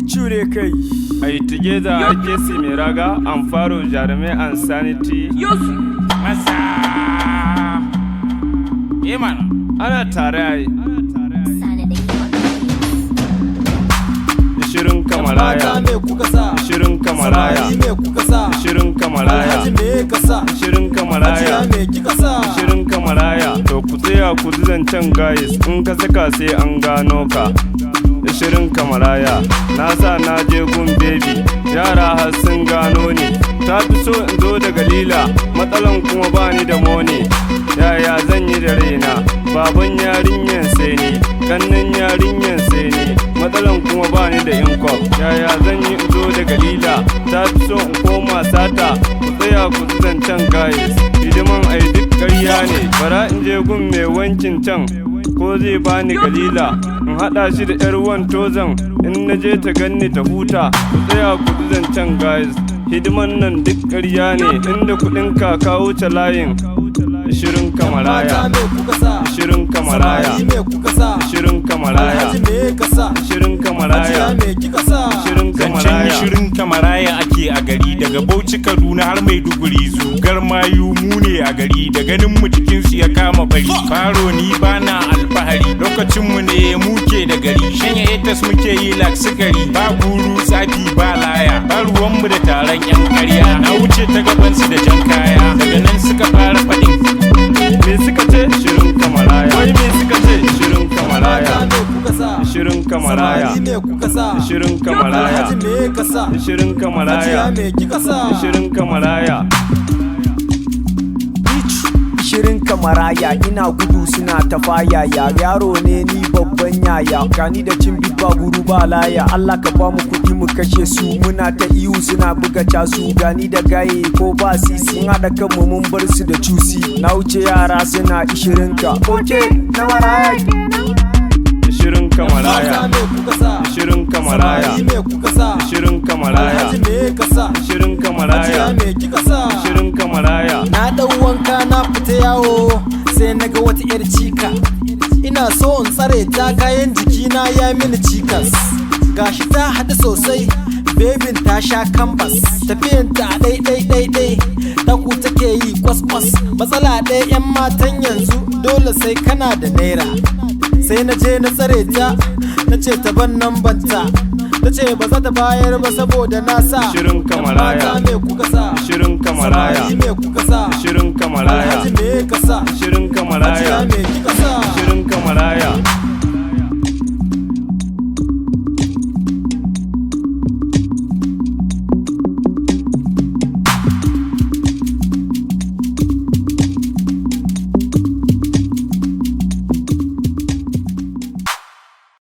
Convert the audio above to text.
Cure kai. Ai together ake si mai raga an faro jarumai and sanity. Masa. Man. Ana tare ai. Shirin kamaraya. Shirin kamaraya. Shirin kamaraya. Shirin kamaraya. Shirin kamaraya. To ku tsaya ku ji zancen guys in ka saka sai an gano ka. Shirin kamaraya. Na sa na je gun baby. Yara har sun gano ni. Ta fi so in zo da galila. Matsalan kuma bani da moni. Yaya zan yi da raina. Baban yarinyan sai ni. Kannan yarinyan sai ni. Matsalan kuma bani da income. Yaya zan yi in zo da galila. Ta fi so in koma sata. Ku tsaya ku zancen guys. Hidiman ai duk ƙarya ne. Bara in je gun mai wankin can. Ko zai bani galila in haɗa shi da ƴar wan tozan in na je ta ganni ta huta. Ku tsaya ku zancen guys. Hidiman nan duk ƙarya ne inda kuɗin ka wuce layin. Shirin kamaraya. Shirin kamaraya. Shirin kamaraya. Shirin kamaraya. Shirin kamaraya. Shirin kamaraya ake a gari daga Bauchi Kaduna har Maiduguri zugar mayu mu ne a gari da ganin mu cikin su ya kama bari. Faro ni bana alfahari lokacin mu ne muke da gari. Shanya etas muke yi lak sigari ba guru tsafi ba laya. Ba ruwan mu da taron yan ƙarya. Na wuce ta gaban su da jan kaya daga nan suka fara faɗin. Me suka ce? Shirin kamaraya. Wai me suka ce? Shirin kamaraya. Shirin kamaraya. Shirin kamaraya. Shirin kamaraya. Shirin kamaraya. Shirin kamaraya ina gudu suna ta fayaya. Yaro ne ni babban yaya. Gani da cin bibba guru ba laya. Allah ka ba mu kuɗi mu kashe su. Muna ta iyu suna buga casu. Gani da gaye ko ba sisi. Haɗa kanmu mun bar su da cusi. Na wuce yara suna ishirin ka. Oke na maraya kenan. Shirin kamaraya. Shirin kamaraya. Shirin kamaraya. Shirin kamaraya. Shirin kamaraya. Na ɗau wanka na fita yawo sai na ga wata 'yar cika. Ina so in tsare ta kayan jikina ya mini cikas. Gashi ta haɗu sosai bebin ta sha kambas. Tafiyanta a ɗai taku take yi kwas-kwas. Matsala ɗaya 'yan matan yanzu dole sai kana da naira. Sai na je na tsare ta na ce ta ban nan banta. Ta ce ba za ta bayar ba saboda na sa. Shirin kamaraya. Shirin kamaraya. Shirin kamaraya. Shirin kamaraya. Shirin kamaraya.